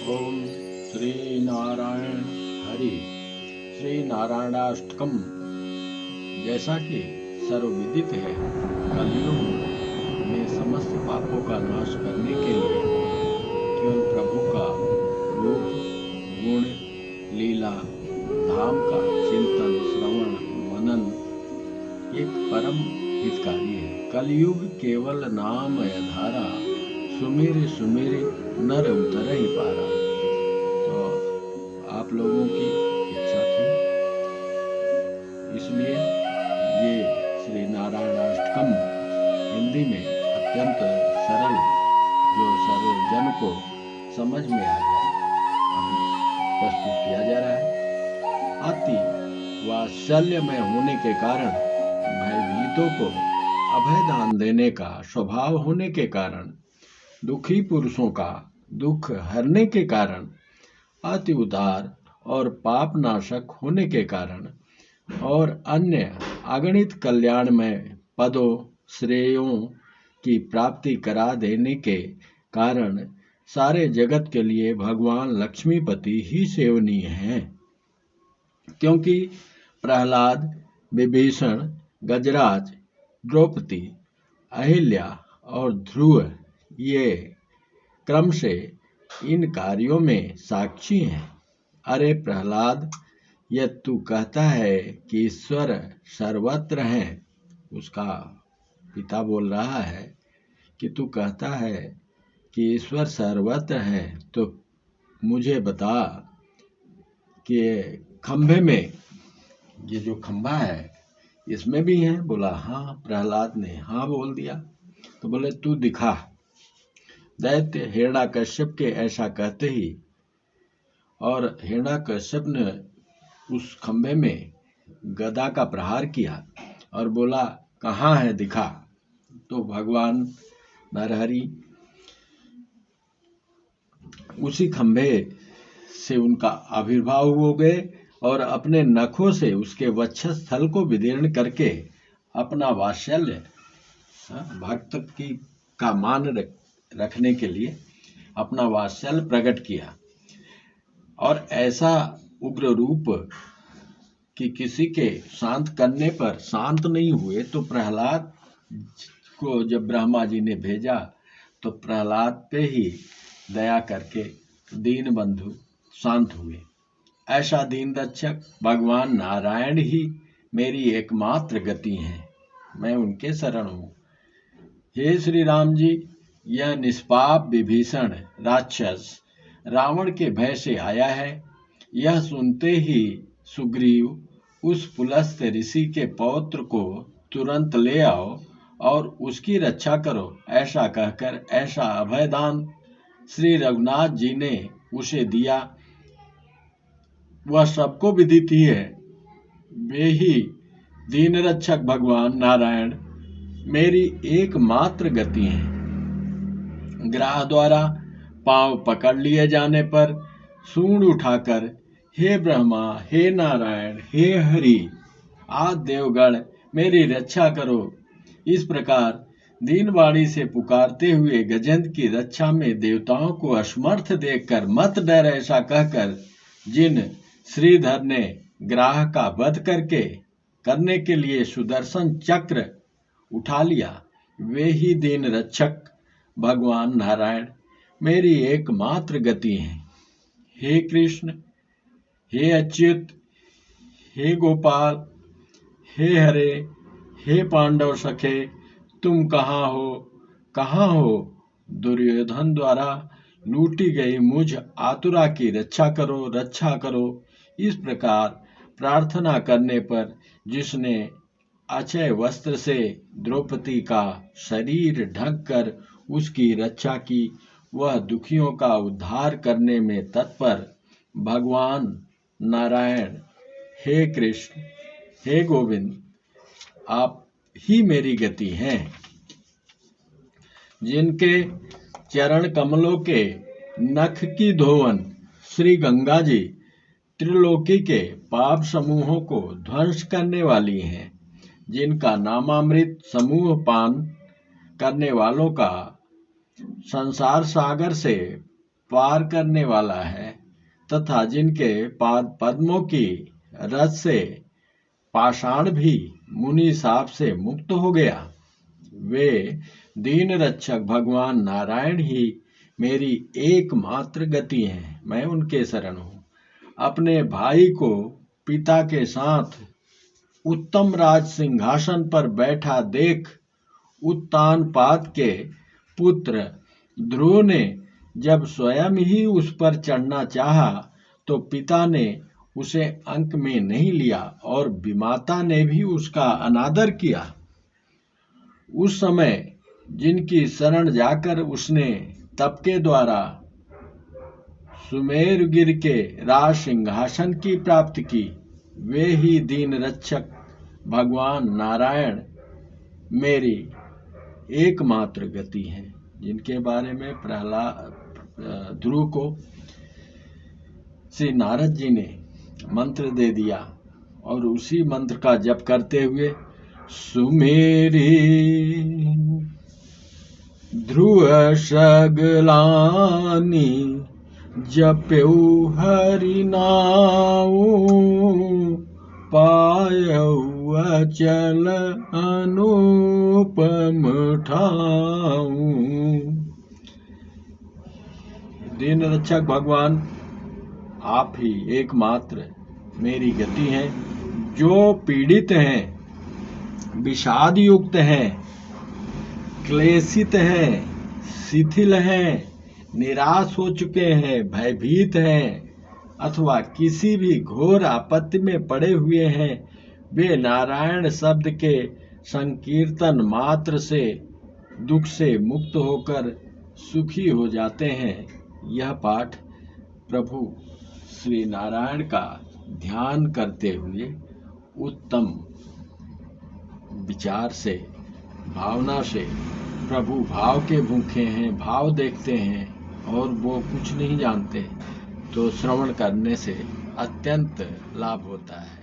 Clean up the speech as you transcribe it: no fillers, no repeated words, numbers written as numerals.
ओम श्री नारायण हरि। श्री नारायणाष्टकम। जैसा कि सर्वविदित है, कलयुग में समस्त पापों का नाश करने के लिए केवल प्रभु का रूप, गुण, लीला, धाम का चिंतन, श्रवण, मनन एक परम हितकारी है। कलयुग केवल नाम धारा, सुमिर सुमिर नर उतर ही पारा। तो आप लोगों की इच्छा थी, इसलिए ये श्री नारायणाष्टकम हिंदी में अत्यंत सरल, जो सरल जन को समझ में आ जाए, प्रस्तुत किया जा रहा है। अति वात्सल्यमय होने के कारण, भयभीतों को अभय दान देने का स्वभाव होने के कारण, दुखी पुरुषों का दुख हरने के कारण, अति उदार और पाप नाशक होने के कारण और अन्य अगणित कल्याणमय पदों श्रेयों की प्राप्ति करा देने के कारण सारे जगत के लिए भगवान लक्ष्मीपति ही सेवनीय हैं। क्योंकि प्रहलाद, विभीषण, गजराज, द्रौपदी, अहिल्या और ध्रुव ये क्रम से इन कार्यों में साक्षी हैं। अरे प्रहलाद, यह तू कहता है कि ईश्वर सर्वत्र हैं, उसका पिता बोल रहा है कि तू कहता है कि ईश्वर सर्वत्र हैं, तो मुझे बता कि खंभे में, ये जो खंभा है इसमें भी हैं? बोला हाँ। प्रहलाद ने हाँ बोल दिया। तो बोले तू दिखा। दैत्य हिरण्याकश्यप के ऐसा कहते ही और हिरण्याकश्यप ने उस खंभे में गदा का प्रहार किया और बोला कहाँ है, दिखा। तो भगवान नरहरि उसी खंभे से उनका आविर्भाव हो गए और अपने नखों से उसके वक्षस्थल को विदीर्ण करके अपना वात्सल्य, भक्त की का मान रखने के लिए अपना वात्सल्य प्रकट किया। और ऐसा उग्र रूप कि किसी के शांत करने पर शांत नहीं हुए, तो प्रहलाद को जब ब्रह्मा जी ने भेजा तो प्रहलाद पे ही दया करके दीन बंधु शांत हुए। ऐसा दीन रक्षक भगवान नारायण ही मेरी एकमात्र गति हैं, मैं उनके शरण हूँ। हे श्री राम जी, यह निष्पाप विभीषण राक्षस रावण के भय से आया है। यह सुनते ही सुग्रीव उस पुलस्त ऋषि के पौत्र को तुरंत ले आओ और उसकी रक्षा करो, ऐसा कहकर ऐसा अभयदान श्री रघुनाथ जी ने उसे दिया। वह सबको विदित ही है। वे ही दीन रक्षक भगवान नारायण मेरी एकमात्र गति है। ग्राह द्वारा पांव पकड़ लिए जाने पर सूंड उठाकर हे ब्रह्मा, हे नारायण, हे हरि, आदि देवगण मेरी रक्षा करो, इस प्रकार दीन वाणी से पुकारते हुए गजेंद्र की रक्षा में देवताओं को असमर्थ देखकर मत डर ऐसा कहकर जिन श्रीधर ने ग्राह का वध करने के लिए सुदर्शन चक्र उठा लिया, वे ही दीन रक्षक भगवान नारायण मेरी एकमात्र गति हैं। हे कृष्ण, हे अच्युत, हे गोपाल, हे हरे, हे पांडव सखे, तुम कहाँ हो, कहाँ हो? दुर्योधन द्वारा लूटी गई मुझ आतुरा की रक्षा करो, रक्षा करो। इस प्रकार प्रार्थना करने पर जिसने अक्षय वस्त्र से द्रौपदी का शरीर ढक कर उसकी रक्षा की, वह दुखियों का उद्धार करने में तत्पर भगवान नारायण। हे कृष्ण, हे गोविंद, आप ही मेरी गति हैं। जिनके चरण कमलों के नख की धोवन श्री गंगा जी त्रिलोकी के पाप समूहों को ध्वंस करने वाली हैं, जिनका नामामृत समूह पान करने वालों का संसार सागर से पार करने वाला है तथा जिनके पाद पद्मों की रस से पाषाण भी मुनि साप से मुक्त हो गया, वे दीन रक्षक भगवान नारायण ही मेरी एकमात्र गति हैं। मैं उनके शरण हूँ। अपने भाई को पिता के साथ उत्तम राज सिंहासन पर बैठा देख उत्तानपाद के पुत्र ध्रुव ने जब स्वयं ही उस पर चढ़ना चाहा तो पिता ने उसे अंक में नहीं लिया और विमाता ने भी उसका अनादर किया। उस समय जिनकी शरण जाकर उसने तप के द्वारा सुमेरगिर के राज सिंहासन की प्राप्ति की, वे ही दीन रक्षक भगवान नारायण मेरी एकमात्र गति हैं, जिनके बारे में ध्रुव को श्री नारद जी ने मंत्र दे दिया और उसी मंत्र का जप करते हुए सुमेरी ध्रुव सगलानी जप्यौ हरि नाऊ पायौ अचल अनुपम ठाऊ। दीन रक्षक भगवान आप ही एकमात्र मेरी गति हैं। जो पीड़ित हैं, विषाद युक्त हैं, क्लेशित हैं, शिथिल हैं, निराश हो चुके हैं, भयभीत हैं अथवा किसी भी घोर आपत्ति में पड़े हुए हैं, वे नारायण शब्द के संकीर्तन मात्र से दुख से मुक्त होकर सुखी हो जाते हैं। यह पाठ प्रभु श्री नारायण का ध्यान करते हुए उत्तम विचार से, भावना से, प्रभु भाव के भूखे हैं, भाव देखते हैं और वो कुछ नहीं जानते, तो श्रवण करने से अत्यंत लाभ होता है।